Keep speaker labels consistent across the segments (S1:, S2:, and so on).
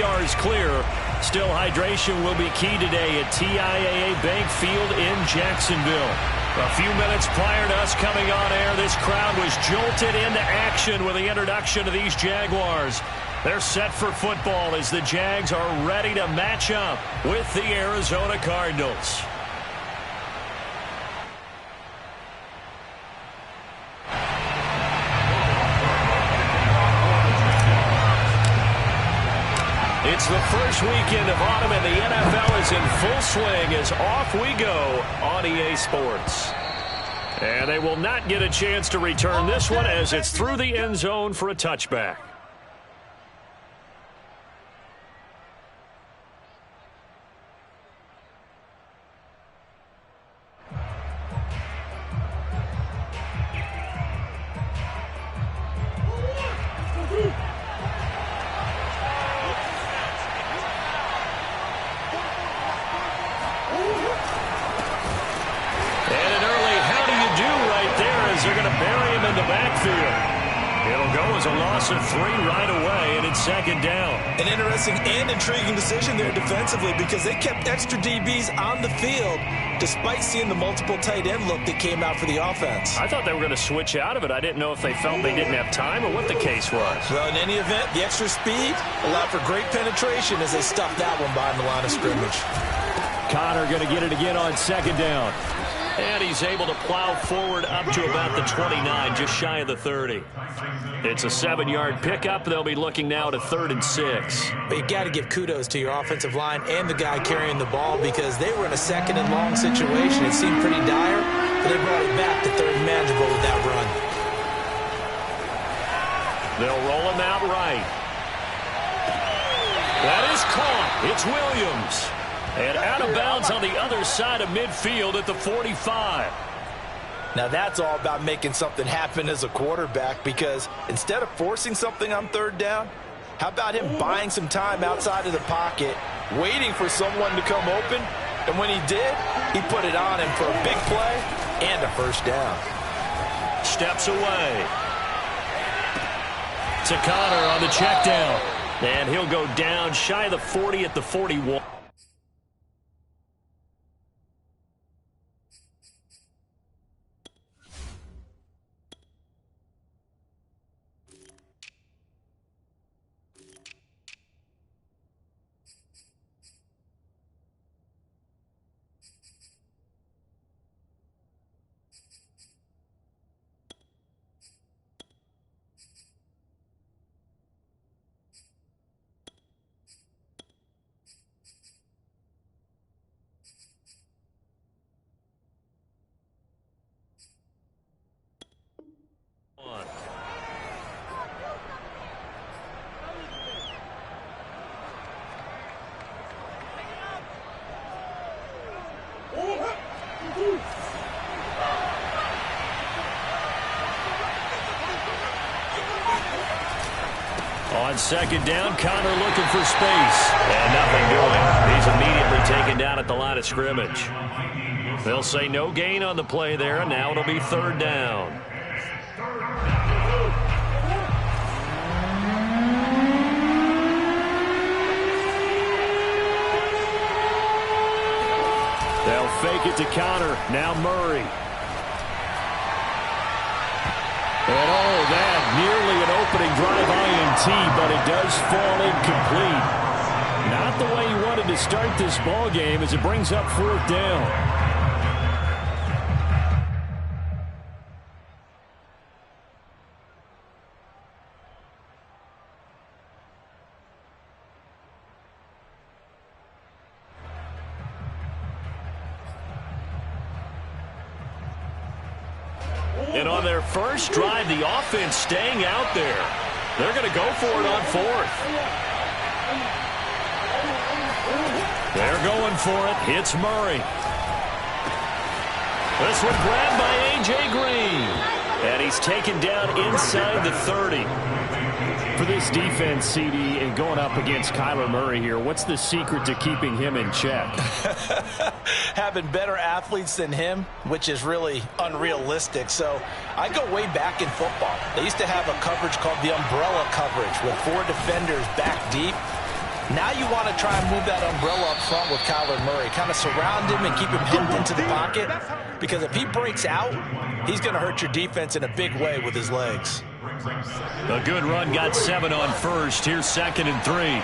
S1: radar is clear. Still, hydration will be key today at TIAA Bank Field in Jacksonville. A few minutes prior to us coming on air, this crowd was jolted into action with the introduction of these Jaguars. They're set for football as the Jags are ready to match up with the Arizona Cardinals. It's the first weekend of autumn, and the NFL is in full swing as off we go on EA Sports. And they will not get a chance to return this one as it's through the end zone for a touchback. They're going to bury him in the backfield. It'll go as a loss of 3 right away, and it's second down.
S2: An interesting and intriguing decision there defensively because they kept extra DBs on the field despite seeing the multiple tight end look that came out for the offense.
S1: I thought they were going to switch out of it. I didn't know if they felt they didn't have time or what the case was.
S2: Well, in any event, the extra speed allowed for great penetration as they stuffed that one behind the line of scrimmage.
S1: Connor going to get it again on second down. And he's able to plow forward up to about the 29, just shy of the 30. It's a 7-yard pickup. They'll be looking now to 3rd and 6.
S2: But you got to give kudos to your offensive line and the guy carrying the ball because they were in a 2nd and long situation. It seemed pretty dire, but they brought it back to 3rd and manageable with that run.
S1: They'll roll him out right. That is caught. It's Williams. And out of bounds on the other side of midfield at the 45.
S2: Now that's all about making something happen as a quarterback because instead of forcing something on 3rd down, how about him buying some time outside of the pocket, waiting for someone to come open, and when he did, he put it on him for a big play and a 1st down.
S1: Steps away. To Connor on the check down. And he'll go down shy of the 40 at the 41. On 2nd down, Connor looking for space. And nothing doing. He's immediately taken down at the line of scrimmage. They'll say no gain on the play there, and now it'll be 3rd down. They'll fake it to Connor. Now Murray. And that nearly an opening drive INT, but it does fall incomplete. Not the way he wanted to start this ball game as it brings up 4th down. And on their first drive, the offense staying out there. They're going to go for it on 4th. They're going for it. Hits Murray. This one grabbed by A.J. Green. And he's taken down inside the 30. For this defense, CD, and going up against Kyler Murray here, what's the secret to keeping him in check?
S2: Having better athletes than him, which is really unrealistic. So I go way back in football. They used to have a coverage called the umbrella coverage with 4 defenders back deep. Now you want to try and move that umbrella up front with Kyler Murray. Kind of surround him and keep him hemmed into the pocket. Because if he breaks out, he's going to hurt your defense in a big way with his legs.
S1: A good run got 7 on first. Here's 2nd and 3.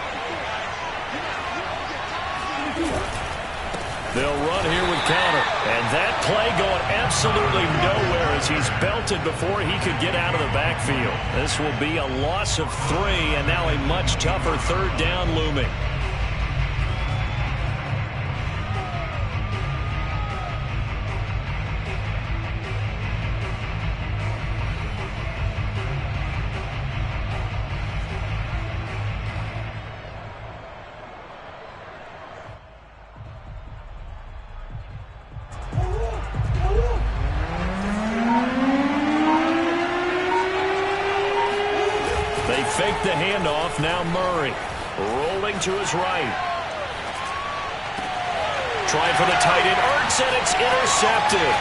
S1: They'll run here with counter. And that play going absolutely nowhere as he's belted before he could get out of the backfield. This will be a loss of 3, and now a much tougher 3rd down looming. Fake the handoff. Now Murray rolling to his right. Trying for the tight end. Ertz, and it's intercepted.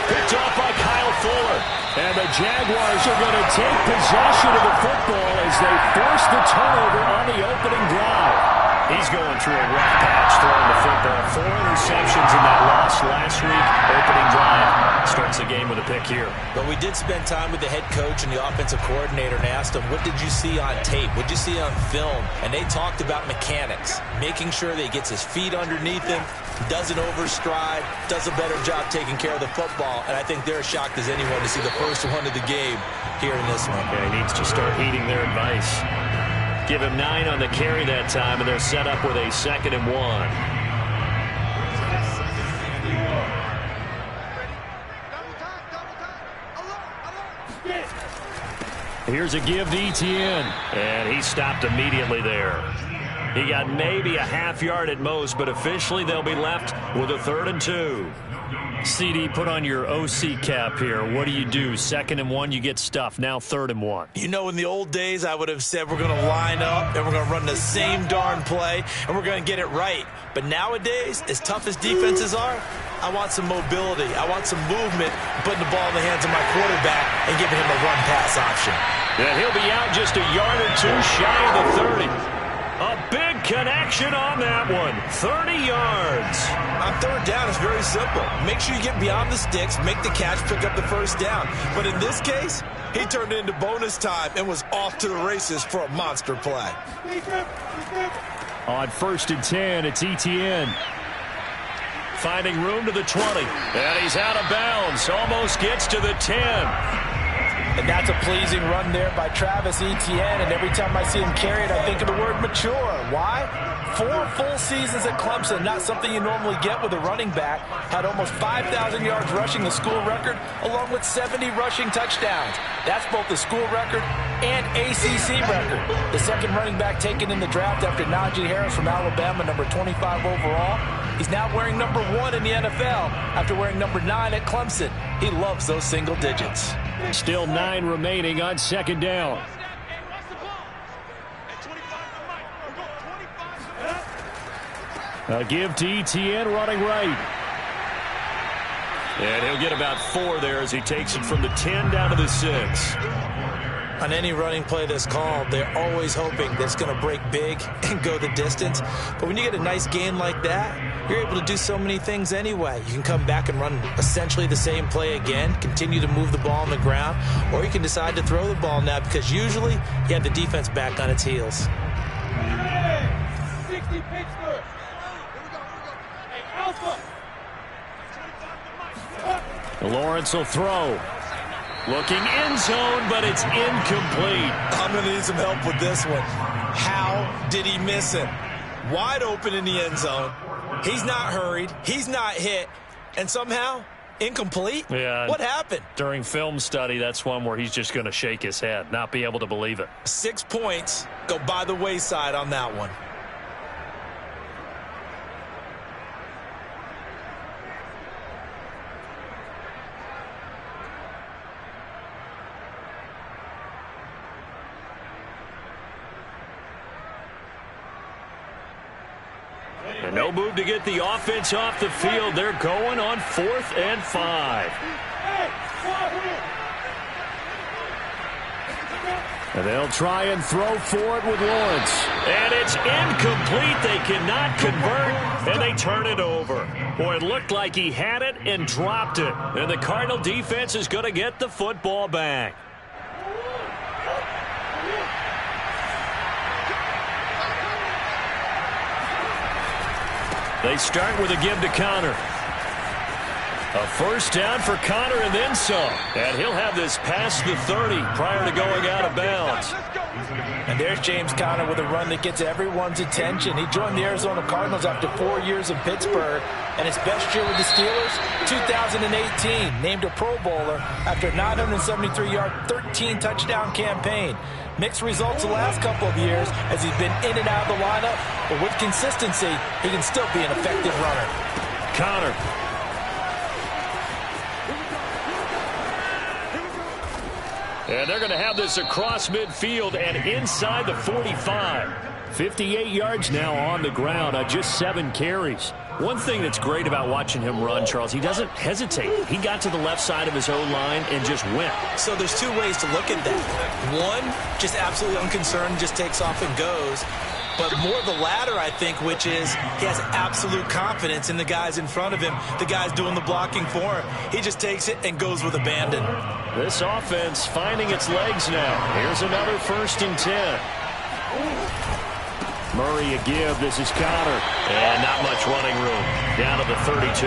S1: Picked off by Kyle Fuller. And the Jaguars are going to take possession of the football as they force the turnover on the opening drive. He's going through a rough patch throwing the football. 4 interceptions in that loss last week. Opening drive. Starts the game with a pick here.
S2: But we did spend time with the head coach and the offensive coordinator and asked him, what did you see on tape? What did you see on film? And they talked about mechanics, making sure that he gets his feet underneath him, doesn't overstride, does a better job taking care of the football. And I think they're as shocked as anyone to see the first one of the game here in this one.
S1: Yeah, he needs to start heeding their advice. Give him 9 on the carry that time, and they're set up with a 2nd and 1. Here's a give to Etienne, and he stopped immediately there. He got maybe a half yard at most, but officially they'll be left with a 3rd and 2. CD, put on your OC cap here. What do you do? 2nd and 1, you get stuffed. Now 3rd and 1.
S2: You know, in the old days, I would have said we're going to line up and we're going to run the same darn play and we're going to get it right. But nowadays, as tough as defenses are, I want some mobility. I want some movement, putting the ball in the hands of my quarterback and giving him a run-pass option.
S1: And he'll be out just a yard or 2 shy of the 30. A big connection on that one. 30 yards.
S2: On 3rd down, it's very simple. Make sure you get beyond the sticks, make the catch, pick up the 1st down. But in this case, he turned it into bonus time and was off to the races for a monster play.
S1: On 1st and 10, it's Etienne. Finding room to the 20. And he's out of bounds. Almost gets to the 10.
S2: And that's a pleasing run there by Travis Etienne. And every time I see him carry it, I think of the word mature. Why? 4 full seasons at Clemson. Not something you normally get with a running back. Had almost 5,000 yards rushing, the school record, along with 70 rushing touchdowns. That's both the school record and ACC record. The 2nd running back taken in the draft after Najee Harris from Alabama, number 25 overall. He's now wearing number 1 in the NFL after wearing number 9 at Clemson. He loves those single digits.
S1: Still 9 remaining on 2nd down. A give to Etienne running right. And he'll get about 4 there as he takes it from the 10 down to the 6.
S2: On any running play that's called, they're always hoping that it's going to break big and go the distance. But when you get a nice gain like that, you're able to do so many things anyway. You can come back and run essentially the same play again, continue to move the ball on the ground, or you can decide to throw the ball now because usually you have the defense back on its heels.
S3: 60 Pittsburgh.
S1: Lawrence will throw. Looking end zone, but it's incomplete.
S2: I'm going to need some help with this one. How did he miss it? Wide open in the end zone. He's not hurried. He's not hit. And somehow, incomplete?
S1: Yeah.
S2: What happened?
S1: During film study, that's one where he's just going to shake his head, not be able to believe it.
S2: 6 points go by the wayside on that one.
S1: And no move to get the offense off the field. They're going on 4th and 5. And they'll try and throw for it with Lawrence. And it's incomplete. They cannot convert, and they turn it over. Boy, it looked like he had it and dropped it. And the Cardinal defense is going to get the football back. They start with a give to Connor. A first down for Connor and then some. And he'll have this past the 30 prior to going out of bounds.
S2: And there's James Conner with a run that gets everyone's attention. He joined the Arizona Cardinals after 4 years in Pittsburgh. And his best year with the Steelers, 2018. Named a Pro Bowler after a 973-yard, 13-touchdown campaign. Mixed results the last couple of years as he's been in and out of the lineup. But with consistency, he can still be an effective runner.
S1: Conner. And they're going to have this across midfield and inside the 45. 58 yards now on the ground on just 7 carries. One thing that's great about watching him run, Charles, he doesn't hesitate. He got to the left side of his own line and just went.
S2: So there's 2 ways to look at that. One, just absolutely unconcerned, just takes off and goes. But more the latter, I think, which is he has absolute confidence in the guys in front of him, the guys doing the blocking for him. He just takes it and goes with abandon.
S1: This offense finding its legs now. Here's another 1st and 10. Murray a give. This is Conner. And not much running room. Down to the 32.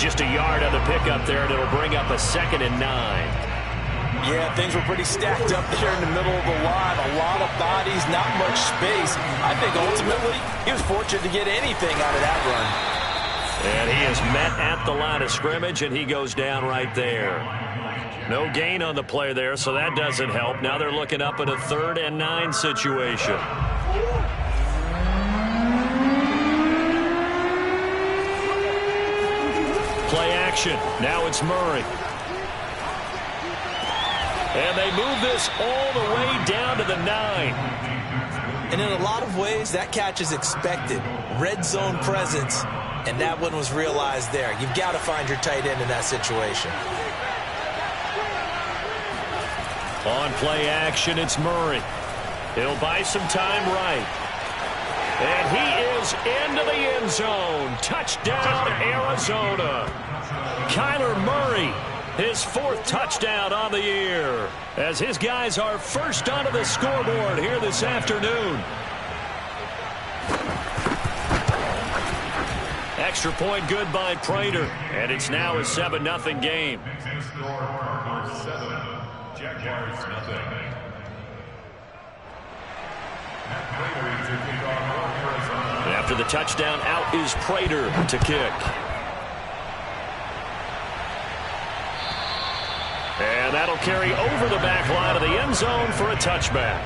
S1: Just a yard on the pickup there, and it'll bring up a 2nd and 9.
S2: Yeah, things were pretty stacked up there in the middle of the line. A lot of bodies, not much space. I think ultimately he was fortunate to get anything out of that run.
S1: And he is met at the line of scrimmage, and he goes down right there. No gain on the play there, so that doesn't help. Now they're looking up at a 3rd and 9 situation. Play action. Now it's Murray. And they move this all the way down to the 9.
S2: And in a lot of ways, that catch is expected. Red zone presence, and that one was realized there. You've got to find your tight end in that situation.
S1: On play action, it's Murray. He'll buy some time right. And he is into the end zone. Touchdown, Arizona. Kyler Murray, his 4th touchdown on the year, as his guys are first onto the scoreboard here this afternoon. Extra point good by Prater, and it's now a 7-0 game. After the touchdown, out is Prater to kick. And that'll carry over the back line of the end zone for a touchback.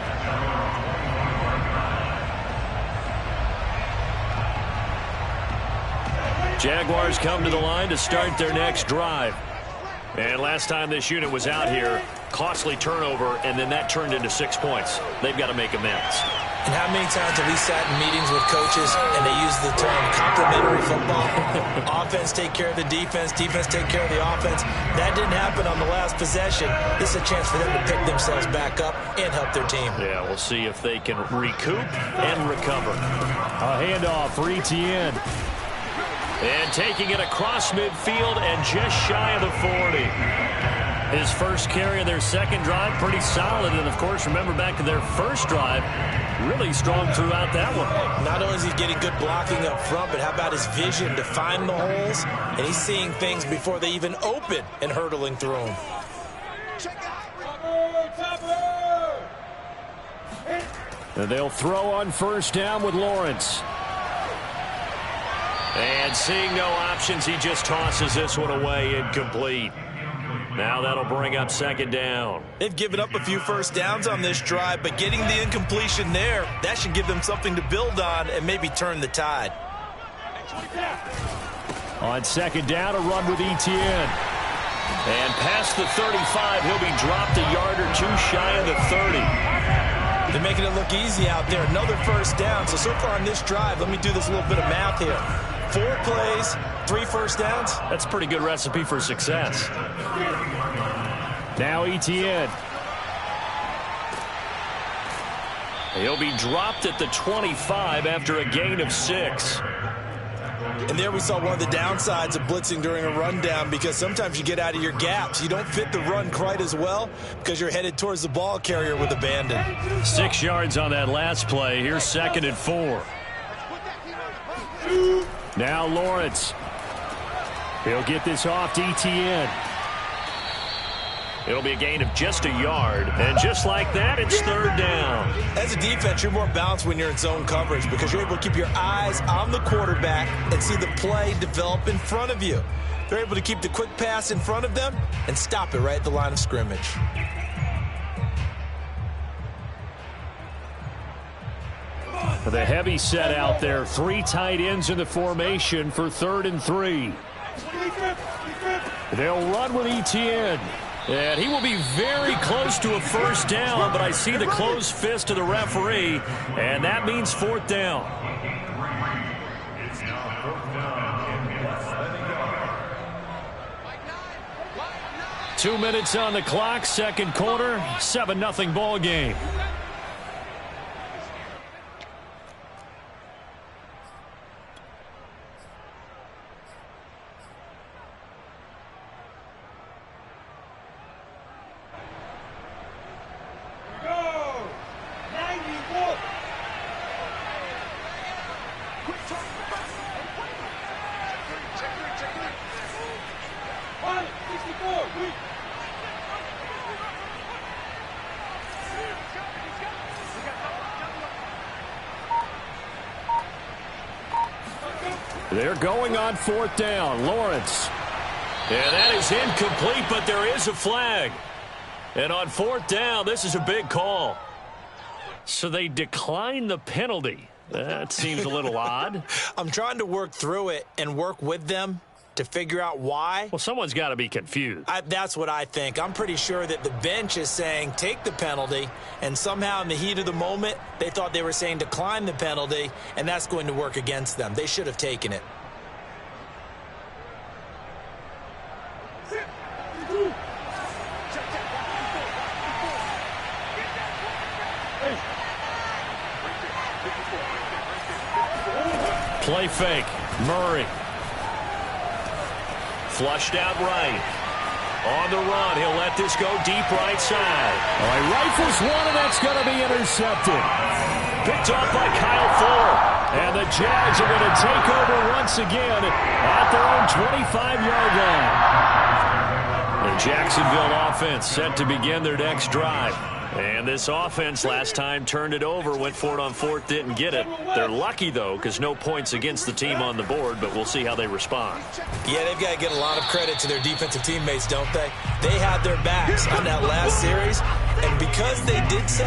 S1: Jaguars come to the line to start their next drive. And last time this unit was out here, costly turnover, and then that turned into 6 points. They've got to make amends.
S2: And how many times have we sat in meetings with coaches and they use the term complementary football? Offense take care of the defense, defense take care of the offense. That didn't happen on the last possession. This is a chance for them to pick themselves back up and help their team.
S1: Yeah, we'll see if they can recoup and recover. A handoff for Etienne. And taking it across midfield and just shy of the 40. His first carry of their second drive, pretty solid. And, of course, remember back to their first drive, really strong throughout that one.
S2: Not only is he getting good blocking up front, but how about his vision to find the holes? And he's seeing things before they even open and hurdling through them.
S1: And they'll throw on first down with Lawrence. And seeing no options, he just tosses this one away, incomplete. Now that'll bring up 2nd down.
S2: They've given up a few first downs on this drive, but getting the incompletion there, that should give them something to build on and maybe turn the tide.
S1: On 2nd down, a run with Etienne. And past the 35, he'll be dropped a yard or 2 shy of the 30.
S2: They're making it look easy out there. Another first down. So far on this drive, let me do this little bit of math here. 4 plays, 3 first downs.
S1: That's a pretty good recipe for success. Now Etienne. He'll be dropped at the 25 after a gain of 6.
S2: And there we saw one of the downsides of blitzing during a rundown, because sometimes you get out of your gaps. You don't fit the run quite as well because you're headed towards the ball carrier with abandon.
S1: 6 yards on that last play. Here's 2nd and 4. Now Lawrence. He'll get this off to Etienne. It'll be a gain of just a yard. And just like that, it's 3rd down.
S2: As a defense, you're more balanced when you're in zone coverage because you're able to keep your eyes on the quarterback and see the play develop in front of you. They're able to keep the quick pass in front of them and stop it right at the line of scrimmage.
S1: The heavy set out there. 3 tight ends in the formation for 3rd and 3. They'll run with Etienne. And he will be very close to a 1st down, but I see the closed fist of the referee, and that means 4th down. Two minutes on the clock, 2nd quarter, 7-0 ball game. They're going on 4th down. Lawrence. And that is incomplete, but there is a flag. And on 4th down, this is a big call. So they decline the penalty. That seems a little odd.
S2: I'm trying to work through it and work with them to figure out why.
S1: Well, someone's got to be confused.
S2: That's what I think. I'm pretty sure that the bench is saying take the penalty, and somehow in the heat of the moment, they thought they were saying decline the penalty, and that's going to work against them. They should have taken it.
S1: Play fake. Murray. Flushed out right. On the run, he'll let this go deep right side. Oh, he rifles one, and that's going to be intercepted. Picked off by Kyle Fuller. And the Jags are going to take over once again at their own 25-yard line. The Jacksonville offense set to begin their next drive. And this offense last time turned it over, went for it on 4th, didn't get it. They're lucky, though, because no points against the team on the board, but we'll see how they respond.
S2: Yeah, they've got to get a lot of credit to their defensive teammates, don't they? They had their backs on that last series, and because they did so,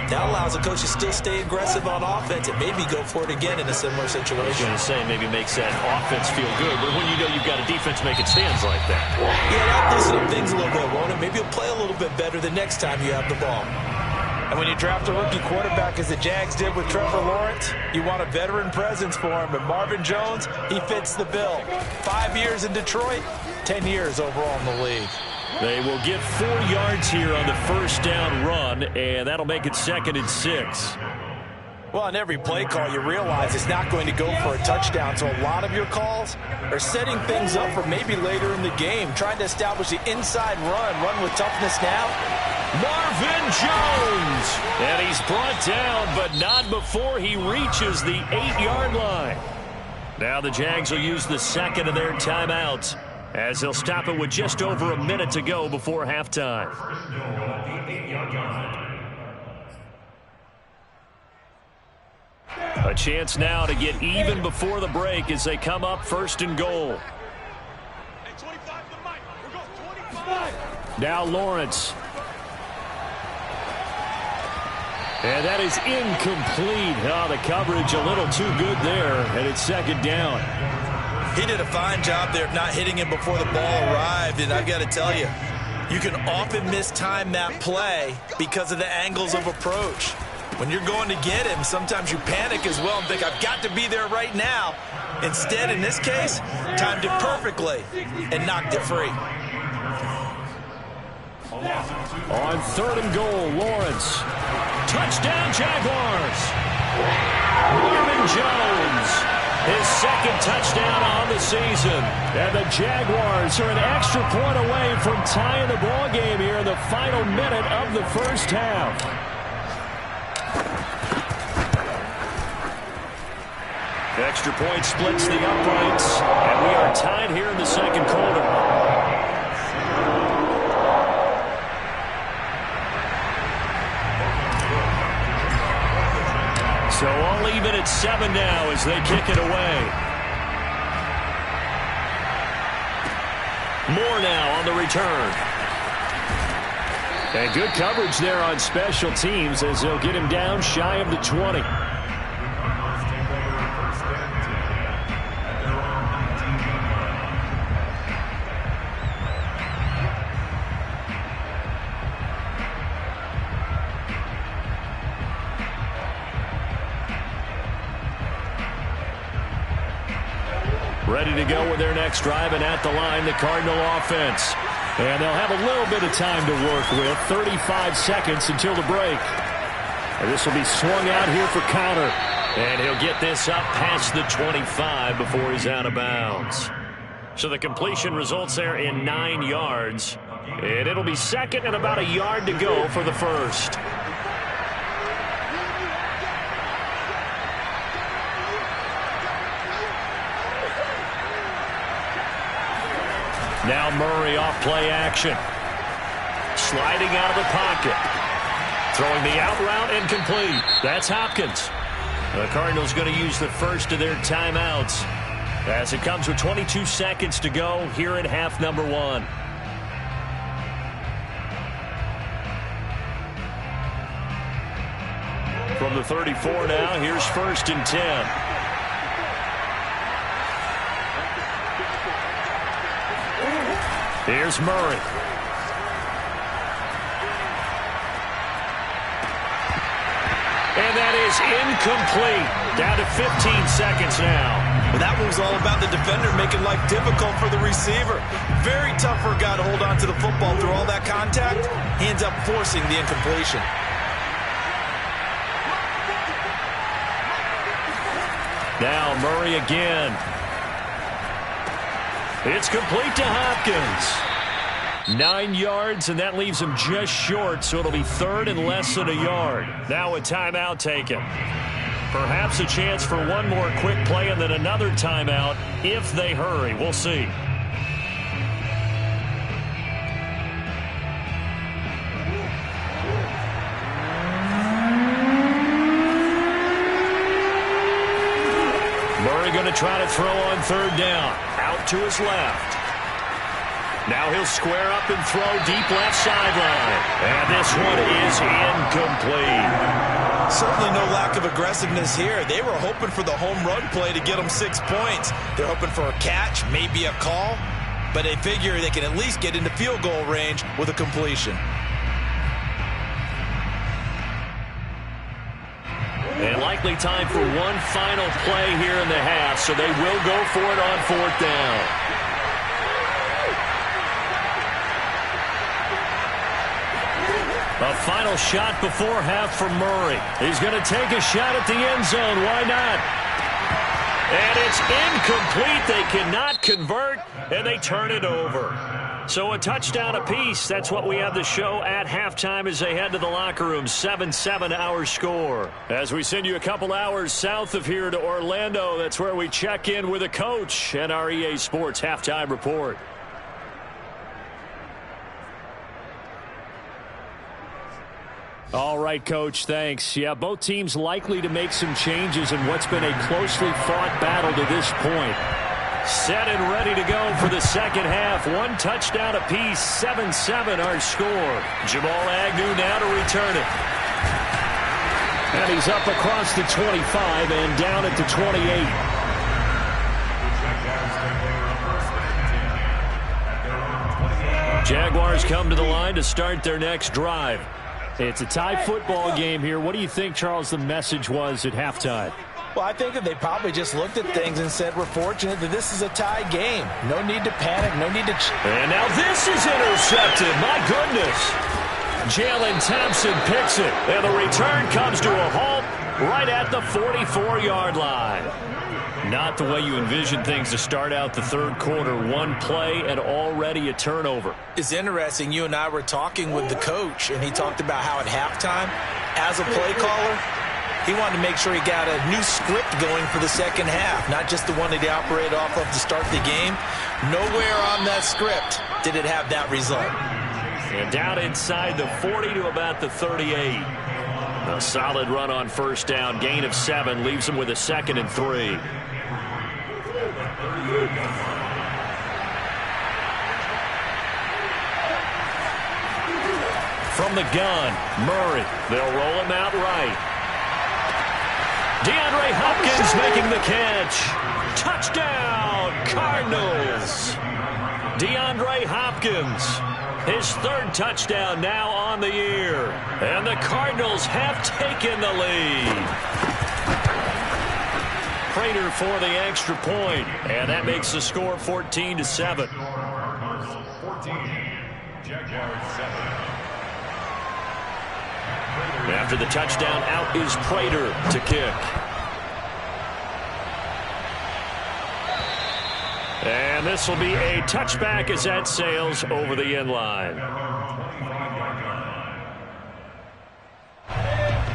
S2: that allows the coach to still stay aggressive on offense and maybe go for it again in a similar situation.
S1: I was going to say, maybe makes that offense feel good, but when you know you've got a defense making stands like that.
S2: Yeah, that loosen up things a little bit, won't it? Maybe you'll play a little bit better the next time you have the ball. And when you draft a rookie quarterback, as the Jags did with Trevor Lawrence, you want a veteran presence for him. And Marvin Jones, he fits the bill. 5 years in Detroit, 10 years overall in the league.
S1: They will get 4 yards here on the 1st down run, and that'll make it 2nd and 6.
S2: Well, on every play call, you realize it's not going to go for a touchdown. So a lot of your calls are setting things up for maybe later in the game, trying to establish the inside run with toughness now.
S1: Marvin Jones! And he's brought down, but not before he reaches the 8-yard line. Now the Jags will use the 2nd of their timeouts, as they'll stop it with just over a minute to go before halftime. A chance now to get even before the break as they come up 1st and goal. Now Lawrence. And that is incomplete. Oh, the coverage a little too good there, and it's 2nd down.
S2: He did a fine job there of not hitting him before the ball arrived, and I've got to tell you, you can often mistime that play because of the angles of approach. When you're going to get him, sometimes you panic as well and think, I've got to be there right now. Instead, in this case, timed it perfectly and knocked it free.
S1: On 3rd and goal, Lawrence. Touchdown, Jaguars. Marvin Jones, his second touchdown on the season. And the Jaguars are an extra point away from tying the ball game here in the final minute of the first half. Extra point splits the uprights, and we are tied here in the second quarter. So all even at 7 now as they kick it away. Moore now on the return. And good coverage there on special teams as they'll get him down shy of the 20. Ready to go with their next drive, and at the line, the Cardinal offense. And they'll have a little bit of time to work with, 35 seconds until the break. And this will be swung out here for counter. And he'll get this up past the 25 before he's out of bounds. So the completion results there in 9 yards. And it'll be second and about a yard to go for the first. Now Murray off play action. Sliding out of the pocket. Throwing the out route incomplete. That's Hopkins. The Cardinals going to use the first of their timeouts as it comes with 22 seconds to go here in half number 1. From the 34 now, here's 1st and 10. Here's Murray. And that is incomplete. Down to 15 seconds now.
S2: Well, that one was all about the defender making life difficult for the receiver. Very tough for a guy to hold on to the football through all that contact. He ends up forcing the incompletion.
S1: Now Murray again. It's complete to Hopkins. 9 yards, and that leaves him just short, so it'll be 3rd and less than a yard. Now a timeout taken. Perhaps a chance for one more quick play and then another timeout if they hurry. We'll see. Murray going to try to throw on 3rd down. Out to his left. Now he'll square up and throw deep left sideline. And this one is incomplete.
S2: Certainly no lack of aggressiveness here. They were hoping for the home run play to get them 6 points. They're hoping for a catch, maybe a call, but they figure they can at least get into field goal range with a completion.
S1: And likely time for one final play here in the half, so they will go for it on 4th down. A final shot before half for Murray. He's going to take a shot at the end zone. Why not? And it's incomplete. They cannot convert, and they turn it over. So a touchdown apiece. That's what we have to show at halftime as they head to the locker room. 7-7 our score. As we send you a couple hours south of here to Orlando, that's where we check in with a coach and our EA Sports Halftime Report. All right, Coach, thanks. Yeah, both teams likely to make some changes in what's been a closely fought battle to this point. Set and ready to go for the second half. One touchdown apiece, 7-7 our score. Jamal Agnew now to return it. And he's up across the 25 and down at the 28. Jaguars come to the line to start their next drive. It's a tie football game here. What do you think, Charles, the message was at halftime?
S2: Well, I think that they probably just looked at things and said, we're fortunate that this is a tie game. No need to panic, no need to...
S1: And now this is intercepted. My goodness. Jalen Thompson picks it, and the return comes to a halt right at the 44-yard line. Not the way you envision things to start out the third quarter. One play and already a turnover.
S2: It's interesting. You and I were talking with the coach, and he talked about how at halftime, as a play caller, he wanted to make sure he got a new script going for the second half, not just the one that he operated off of to start the game. Nowhere on that script did it have that result.
S1: And down inside the 40 to about the 38. A solid run on first down. Gain of 7 leaves him with a 2nd and 3. From the gun, Murray. They'll roll him out right. DeAndre Hopkins making the catch. Touchdown, Cardinals. DeAndre Hopkins, his 3rd touchdown now on the year. And the Cardinals have taken the lead. Prater for the extra point, and that makes the score 14-7.
S3: 14, Jaguars 7.
S1: After the touchdown, out is Prater to kick. And this will be a touchback as that sails over the end line.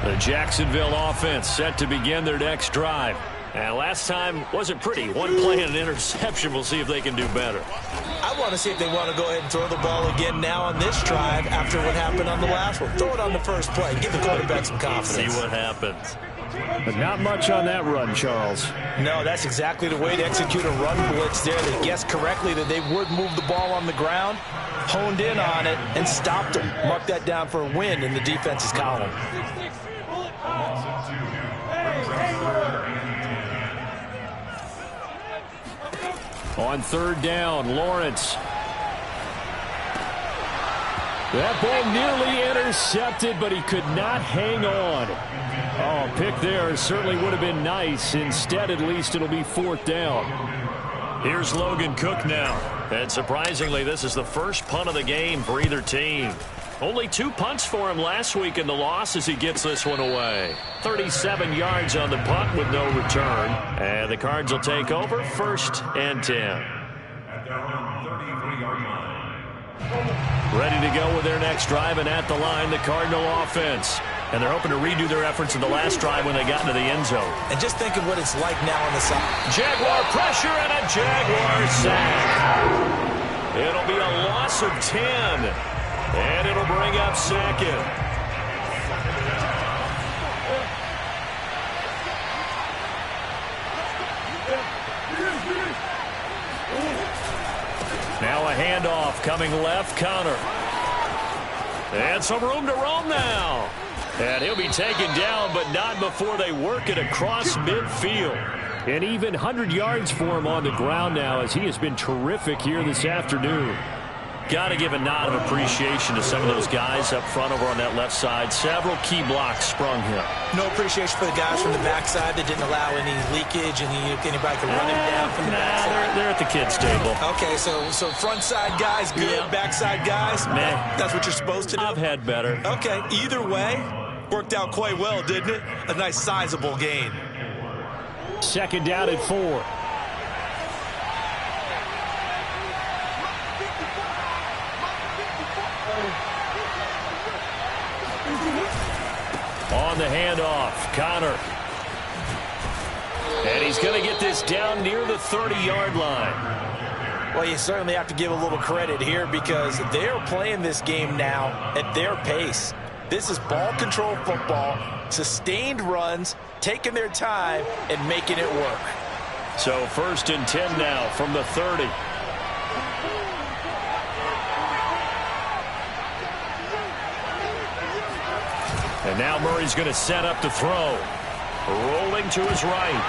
S1: The Jacksonville offense set to begin their next drive. And last time wasn't pretty. One play and an interception. We'll see if they can do better.
S2: I want to see if they want to go ahead and throw the ball again now on this drive after what happened on the last one. Throw it on the first play. Give the quarterback some confidence.
S1: See what happens.
S4: But not much on that run, Charles.
S2: No, that's exactly the way to execute a run blitz there. They guessed correctly that they would move the ball on the ground, honed in on it, and stopped them. Mark that down for a win in the defense's column.
S1: On 3rd down, Lawrence. That ball nearly intercepted, but he could not hang on. Oh, pick there certainly would have been nice. Instead, at least it'll be 4th down. Here's Logan Cook now. And surprisingly, this is the first punt of the game for either team. Only 2 punts for him last week in the loss as he gets this one away. 37 yards on the punt with no return. And the Cards will take over 1st and 10.
S3: At their own 33-yard line.
S1: Ready to go with their next drive, and at the line, the Cardinal offense. And they're hoping to redo their efforts in the last drive when they got into the end zone.
S2: And just think of what it's like now on the side.
S1: Jaguar pressure and a Jaguar sack. It'll be a loss of 10. And it'll bring up 2nd. Now a handoff coming left, Connor. And some room to roam now. And he'll be taken down, but not before they work it across midfield. And even 100 yards for him on the ground now, as he has been terrific here this afternoon. Got to give a nod of appreciation to some of those guys up front over on that left side. Several key blocks sprung here.
S2: No appreciation for the guys from the backside that didn't allow any leakage, and anybody could run him down from the backside.
S1: They're at the kids' table.
S2: Okay, so front side guys good,
S1: Yeah.
S2: Backside guys,
S1: Meh.
S2: that's what you're supposed to do?
S1: I've had better.
S2: Okay, either way, worked out quite well, didn't it? A nice sizable gain.
S1: 2nd down at 4. On the handoff, Connor. And he's going to get this down near the 30-yard line.
S2: Well, you certainly have to give a little credit here because they're playing this game now at their pace. This is ball control football, sustained runs, taking their time, and making it work.
S1: So 1st and 10 now from the 30. And now Murray's going to set up to throw. Rolling to his right.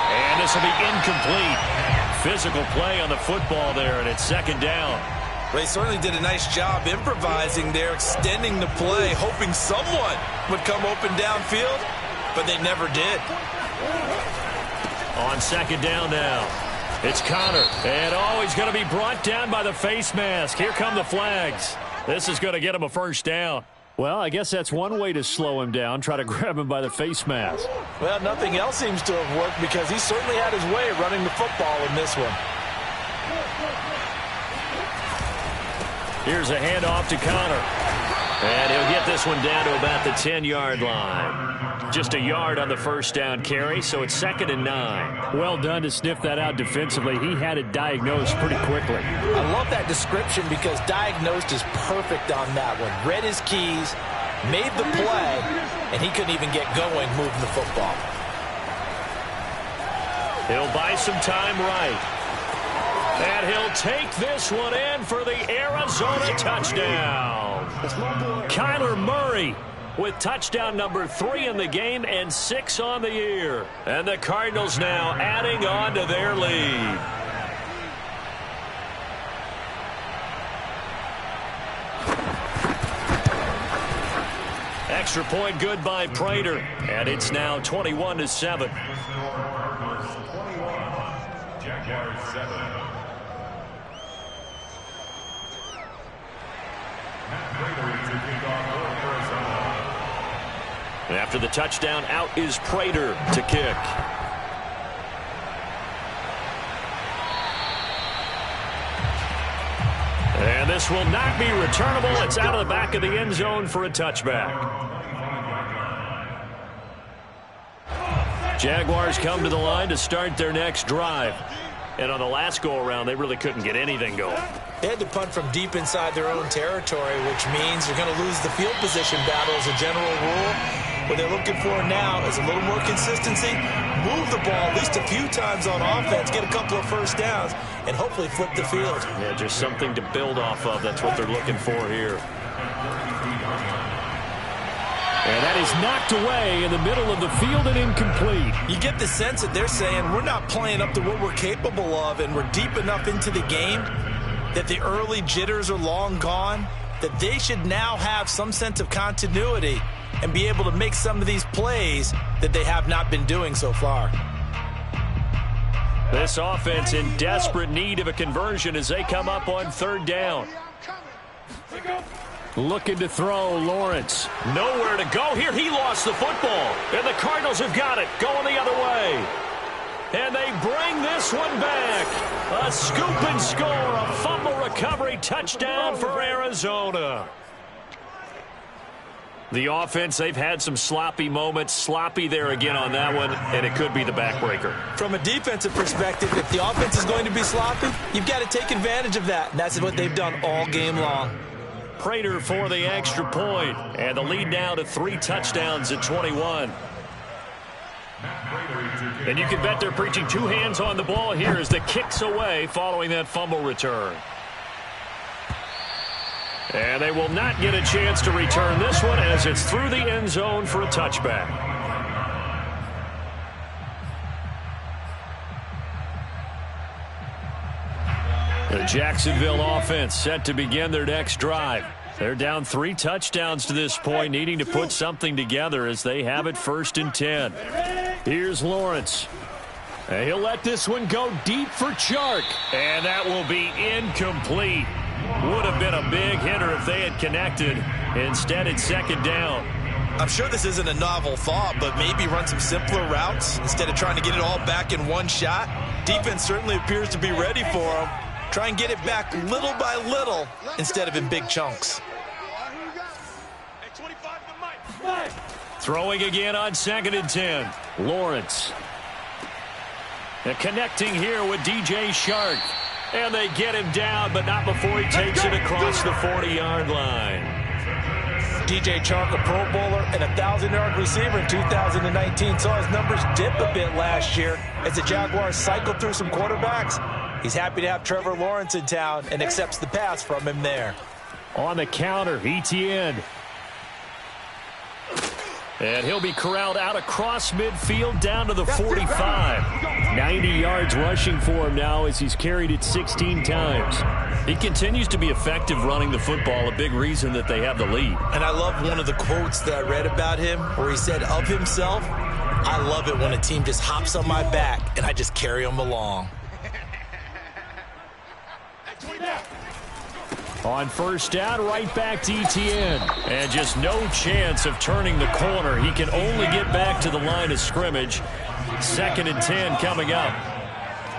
S1: And this will be incomplete. Physical play on the football there, and it's 2nd down.
S2: They certainly did a nice job improvising there, extending the play, hoping someone would come open downfield, but they never did.
S1: On 2nd down now. It's Connor. And, he's going to be brought down by the face mask. Here come the flags. This is going to get him a 1st down.
S4: Well, I guess that's one way to slow him down, try to grab him by the face mask.
S2: Well, nothing else seems to have worked because he certainly had his way running the football in this one.
S1: Here's a handoff to Connor. And he'll get this one down to about the 10-yard line. Just a yard on the first down carry, so it's 2nd and 9.
S4: Well done to sniff that out defensively. He had it diagnosed pretty quickly.
S2: I love that description because diagnosed is perfect on that one. Read his keys, made the play, and he couldn't even get going moving the football.
S1: He'll buy some time right. And he'll take this one in for the Arizona touchdown. Kyler Murray with touchdown number 3 in the game and 6 on the year. And the Cardinals now adding on to their lead. Extra point good by Prater. And it's now 21-7.
S3: Jaguars 7.
S1: After the touchdown, out is Prater to kick. And this will not be returnable. It's out of the back of the end zone for a touchback. Jaguars come to the line to start their next drive. And on the last go-around, they really couldn't get anything going.
S2: They had to punt from deep inside their own territory, which means they're going to lose the field position battle as a general rule. What they're looking for now is a little more consistency, move the ball at least a few times on offense, get a couple of first downs, and hopefully flip the field.
S1: Yeah, just something to build off of. That's what they're looking for here.
S4: And that is knocked away in the middle of the field and incomplete.
S2: You get the sense that they're saying we're not playing up to what we're capable of, and we're deep enough into the game that the early jitters are long gone, that they should now have some sense of continuity and be able to make some of these plays that they have not been doing so far.
S1: This offense in desperate need of a conversion as they come up on 3rd down.
S4: Looking to throw, Lawrence.
S1: Nowhere to go here. He lost the football. And the Cardinals have got it. Going the other way. And they bring this one back. A scoop and score. A fumble recovery touchdown for Arizona. The offense, they've had some sloppy moments. Sloppy there again on that one. And it could be the backbreaker.
S2: From a defensive perspective, if the offense is going to be sloppy, you've got to take advantage of that. And that's what they've done all game long.
S1: Prater for the extra point. And the lead now to 3 touchdowns at 21. And you can bet they're preaching 2 hands on the ball here as the kick's away following that fumble return. And they will not get a chance to return this one as it's through the end zone for a touchback. The Jacksonville offense set to begin their next drive. They're down 3 touchdowns to this point, needing to put something together as they have it 1st and 10. Here's Lawrence. And he'll let this one go deep for Chark. And that will be incomplete. Would have been a big hitter if they had connected. Instead, it's 2nd down.
S2: I'm sure this isn't a novel thought, but maybe run some simpler routes instead of trying to get it all back in one shot. Defense certainly appears to be ready for them. Try and get it back little by little instead of in big chunks.
S1: Throwing again on 2nd and 10. Lawrence. And connecting here with DJ Chark. And they get him down, but not before he takes it across the 40-yard line.
S2: DJ Chark, a Pro Bowler and a 1,000-yard receiver in 2019, saw his numbers dip a bit last year as the Jaguars cycled through some quarterbacks. He's happy to have Trevor Lawrence in town and accepts the pass from him there.
S1: On the counter, Etienne. And he'll be corralled out across midfield down to the 45.
S4: 90 yards rushing for him now as he's carried it 16 times.
S1: He continues to be effective running the football, a big reason that they have the lead.
S2: And I love one of the quotes that I read about him where he said of himself, "I love it when a team just hops on my back and I just carry them along."
S4: On first down, right back to Etienne.
S1: And just no chance of turning the corner. He can only get back to the line of scrimmage. 2nd and 10 coming up.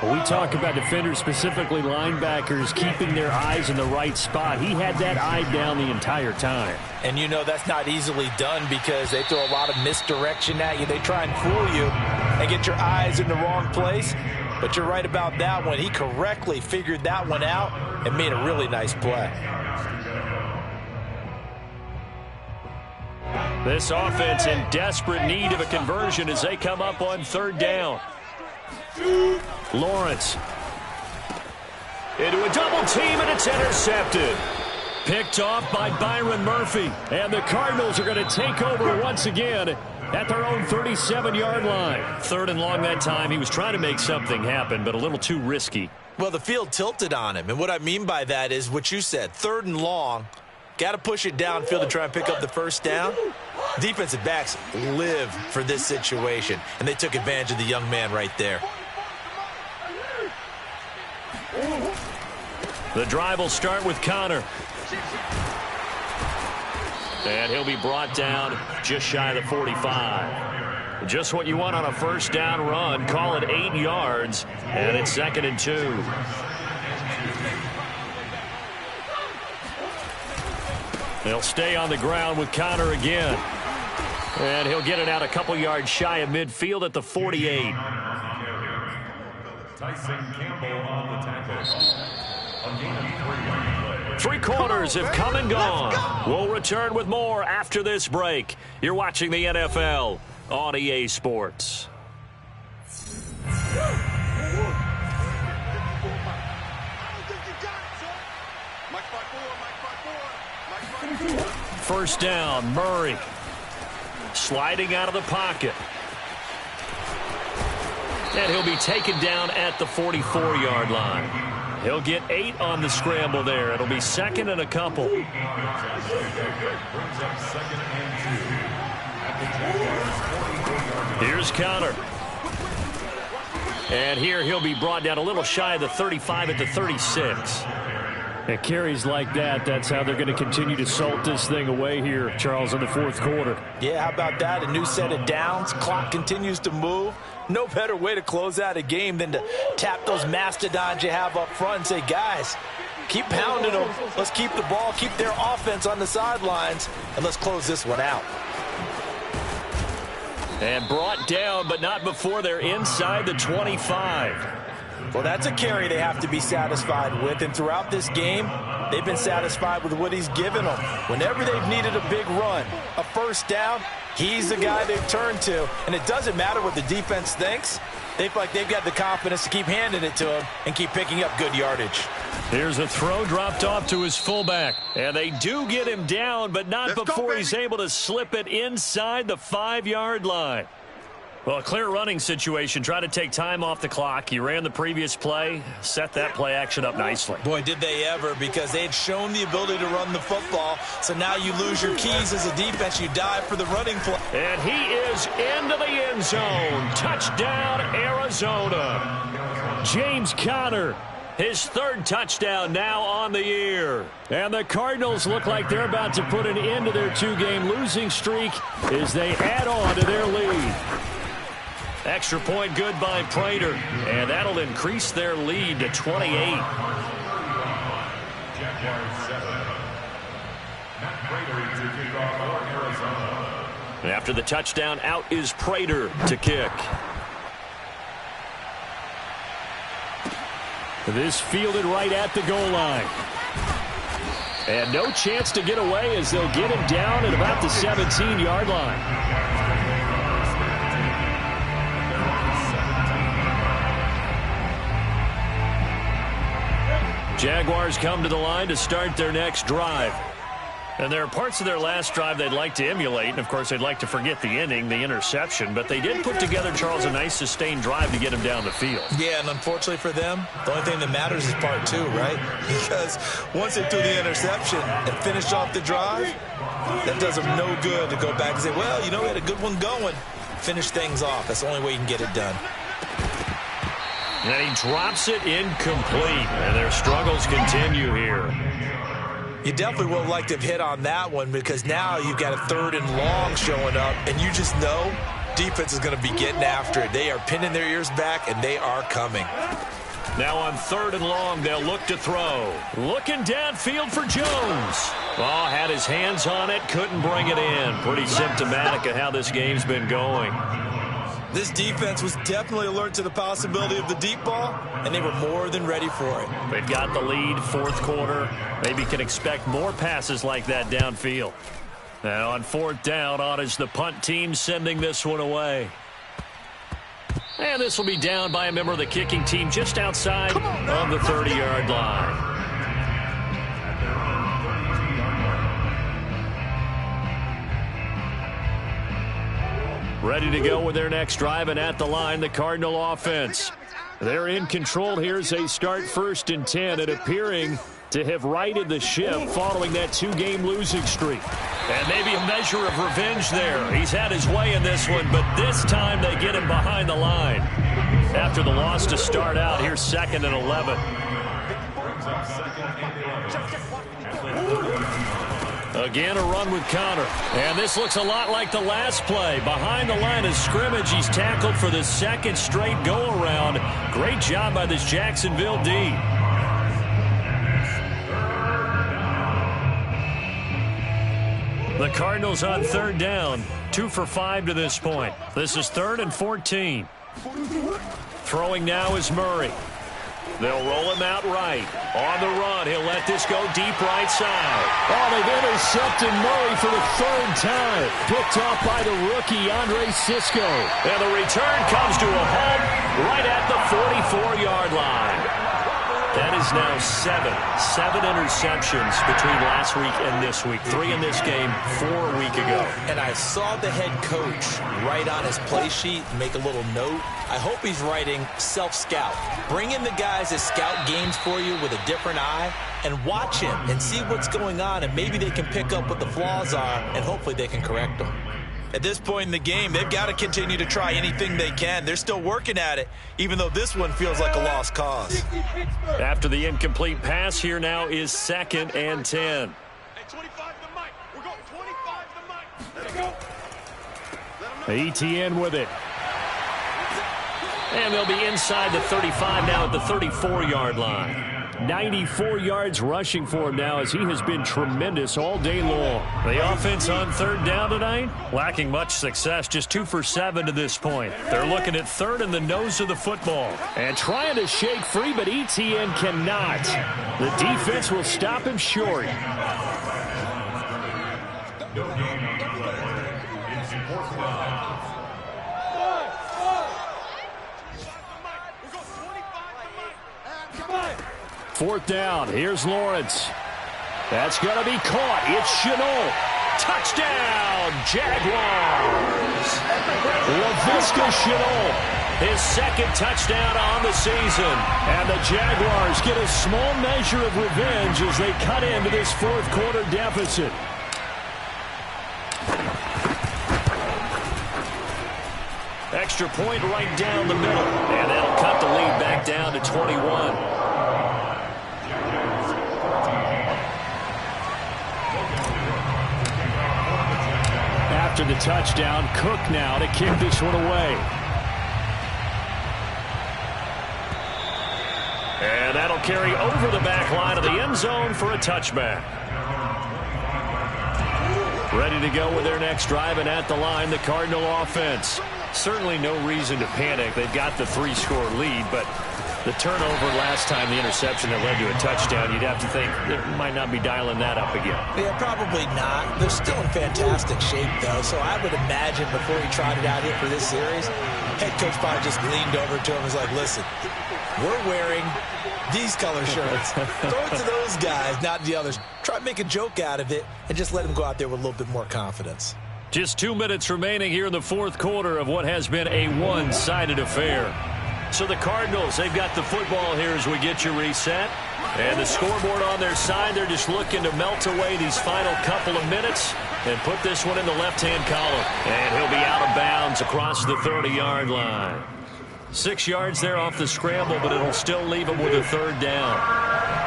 S4: We talk about defenders, specifically linebackers, keeping their eyes in the right spot. He had that eye down the entire time.
S2: And you know that's not easily done because they throw a lot of misdirection at you. They try and fool you and get your eyes in the wrong place. But you're right about that one. He correctly figured that one out and made a really nice play.
S1: This offense in desperate need of a conversion as they come up on 3rd down. Lawrence into a double team, and it's intercepted. Picked off by Byron Murphy.
S4: And the Cardinals are going to take over once again at their own 37-yard line.
S1: 3rd and long that time. He was trying to make something happen, but a little too risky.
S2: Well, the field tilted on him, and what I mean by that is what you said, 3rd and long. Got to push it downfield to try and pick up the first down. Defensive backs live for this situation, and they took advantage of the young man right there.
S1: The drive will start with Connor. And he'll be brought down just shy of the 45. Just what you want on a first down run. Call it 8 yards, and it's 2nd and 2. They'll stay on the ground with Connor again. And he'll get it out a couple yards shy of midfield at the 48.
S3: Tyson Campbell on the tackle.
S1: 3 quarters have come and gone. We'll return with more after this break. You're watching the NFL on EA Sports. First down, Murray. Sliding out of the pocket. And he'll be taken down at the 44-yard line. He'll get 8 on the scramble there. It'll be 2nd and a couple. Here's Connor. And here he'll be brought down a little shy of the 35 at the 36.
S4: And carries like that, that's how they're going to continue to salt this thing away here, Charles, in the 4th quarter.
S2: Yeah, how about that? A new set of downs. Clock continues to move. No better way to close out a game than to tap those mastodons you have up front and say, guys, keep pounding them. Let's keep the ball, keep their offense on the sidelines, and let's close this one out.
S1: And brought down, but not before they're inside the 25.
S2: Well, that's a carry they have to be satisfied with, and throughout this game, they've been satisfied with what he's given them. Whenever they've needed a big run, a first down, he's the guy they've turned to, and it doesn't matter what the defense thinks. They feel like they've got the confidence to keep handing it to him and keep picking up good yardage.
S1: Here's a throw dropped off to his fullback, and they do get him down, but not before he's able to slip it inside the 5-yard line. Well, a clear running situation. Try to take time off the clock. He ran the previous play, set that play action up nicely.
S2: Boy, did they ever, because they had shown the ability to run the football. So now you lose your keys as a defense. You dive for the running play.
S1: And he is into the end zone. Touchdown, Arizona. James Conner, his 3rd touchdown now on the year.
S4: And the Cardinals look like they're about to put an end to their 2-game losing streak as they add on to their lead.
S1: Extra point good by Prater, and that'll increase their lead to 28. And after the touchdown, out is Prater to kick.
S4: This fielded right at the goal line. And no chance to get away as they'll get him down at about the 17-yard line.
S1: Jaguars come to the line to start their next drive. And there are parts of their last drive they'd like to emulate. And, of course, they'd like to forget the inning, the interception. But they did put together, Charles, a nice sustained drive to get him down the field.
S2: Yeah, and unfortunately for them, the only thing that matters is part 2, right? Because once they threw the interception and finished off the drive, that does them no good to go back and say, well, you know, we had a good one going. Finish things off. That's the only way you can get it done.
S1: And he drops it incomplete. And their struggles continue here.
S2: You definitely would have liked to have hit on that one because now you've got a 3rd and long showing up, and you just know defense is going to be getting after it. They are pinning their ears back, and they are coming.
S1: Now on 3rd and long, they'll look to throw. Looking downfield for Jones. Oh, had his hands on it, couldn't bring it in. Pretty symptomatic of how this game's been going.
S2: This defense was definitely alert to the possibility of the deep ball, and they were more than ready for it.
S1: They've got the lead, 4th quarter. Maybe can expect more passes like that downfield. Now on 4th down, on is the punt team sending this one away. And this will be down by a member of the kicking team just outside of the 30-yard line. Ready to go with their next drive, and at the line, the Cardinal offense. They're in control here as they start 1st and 10, and appearing to have righted the ship following that 2-game losing streak. And maybe a measure of revenge there. He's had his way in this one, but this time they get him behind the line. After the loss to start out, here's 2nd and 11. Again, a run with Conner. And this looks a lot like the last play. Behind the line of scrimmage, he's tackled for the 2nd straight go-around. Great job by this Jacksonville D. The Cardinals on 3rd down, 2 for 5 to this point. This is 3rd and 14. Throwing now is Murray. They'll roll him out right. On the run, he'll let this go deep right side.
S4: Oh, they've intercepted Murray for the 3rd time. Picked off by the rookie, Andre Cisco.
S1: And the return comes to a halt right at the 44-yard line. That is now 7 interceptions between last week and this week. 3 in this game, 4 a week ago.
S2: And I saw the head coach write on his play sheet, make a little note. I hope he's writing self-scout. Bring in the guys that scout games for you with a different eye and watch him and see what's going on, and maybe they can pick up what the flaws are, and hopefully they can correct them. At this point in the game, they've got to continue to try anything they can. They're still working at it, even though this one feels like a lost cause.
S1: After the incomplete pass, here now is 2nd and 10.
S5: Hey, 25 to Mike. We're going 25 to Mike. Let him know.
S4: ETN with it.
S1: And they'll be inside the 35 now at the 34-yard line.
S4: 94 yards rushing for him now as he has been tremendous all day long.
S1: The offense on 3rd down tonight, lacking much success, just 2 for 7 to this point. They're looking at 3rd and the nose of the football.
S4: And trying to shake free, but ETN cannot. The defense will stop him short. Fourth down. Here's Lawrence. That's going to be caught. It's Shenault.
S1: Touchdown, Jaguars.
S4: Laviska Shenault.
S1: His 2nd touchdown on the season.
S4: And the Jaguars get a small measure of revenge as they cut into this 4th quarter deficit.
S1: Extra point right down the middle. And that'll cut the lead back down to 21.
S4: After the touchdown, Cook now to kick this one away.
S1: And that'll carry over the back line of the end zone for a touchback. Ready to go with their next drive, and at the line, the Cardinal offense. Certainly no reason to panic. They've got the 3-score lead, but the turnover last time, the interception that led to a touchdown, you'd have to think they might not be dialing that up again.
S2: Yeah, probably not. They're still in fantastic shape, though, so I would imagine before he tried it out here for this series, head coach probably just leaned over to him and was like, listen, we're wearing these color shirts. Throw it to those guys, not the others. Try to make a joke out of it and just let them go out there with a little bit more confidence.
S1: Just 2 minutes remaining here in the 4th quarter of what has been a one-sided affair. So the Cardinals, they've got the football here as we get you reset. And the scoreboard on their side, they're just looking to melt away these final couple of minutes and put this one in the left-hand column. And he'll be out of bounds across the 30-yard line. 6 yards there off the scramble, but it'll still leave him with a 3rd down.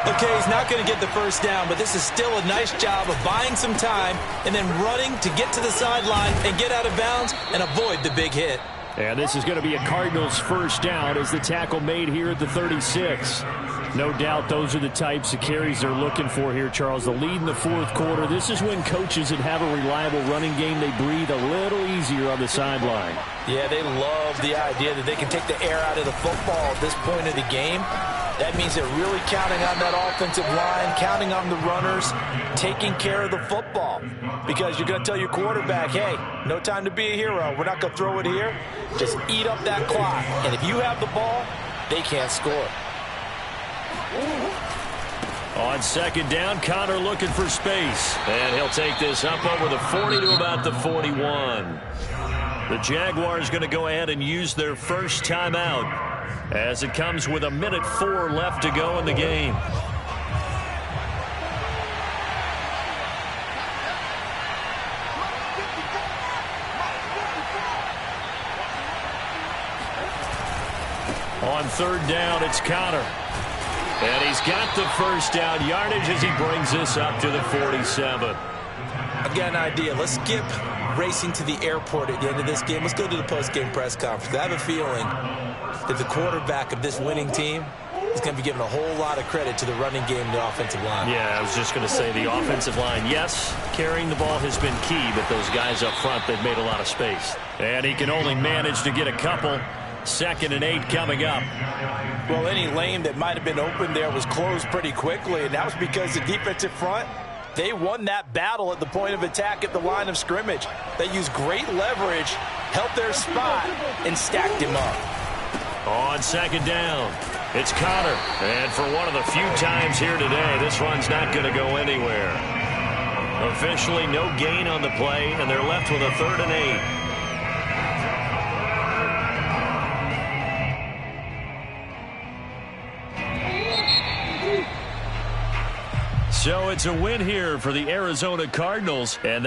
S2: Okay, he's not going to get the first down, but this is still a nice job of buying some time and then running to get to the sideline and get out of bounds and avoid the big hit.
S4: And this is going to be a Cardinals first down as the tackle made here at the 36. No doubt those are the types of carries they're looking for here, Charles. The lead in the fourth quarter. This is when coaches that have a reliable running game, they breathe a little easier on the sideline.
S2: Yeah, they love the idea that they can take the air out of the football at this point of the game. That means they're really counting on that offensive line, counting on the runners, taking care of the football. Because you're going to tell your quarterback, hey, no time to be a hero. We're not going to throw it here. Just eat up that clock. And if you have the ball, they can't score.
S1: On second down, Connor looking for space. And he'll take this up over the 40 to about the 41. The Jaguars going to go ahead and use their first timeout as it comes with 1:04 left to go in the game. On third down, it's Connor. And he's got the first down yardage as he brings this up to the 47.
S2: I've got an idea. Let's skip racing to the airport at the end of this game. Let's go to the post-game press conference. I have a feeling that the quarterback of this winning team is going to be giving a whole lot of credit to the running game and the offensive line.
S1: Yeah, I was just going to say the offensive line, yes, carrying the ball has been key, but those guys up front, they've made a lot of space. And he can only manage to get a couple. 2nd and 8 coming up.
S2: Well, any lane that might have been open there was closed pretty quickly, and that was because the defensive front, they won that battle at the point of attack at the line of scrimmage. They used great leverage, held their spot, and stacked him up.
S1: On second down, it's Connor. And for one of the few times here today, this run's not going to go anywhere. Officially no gain on the play, and they're left with a 3rd and 8. So it's a win here for the Arizona Cardinals, and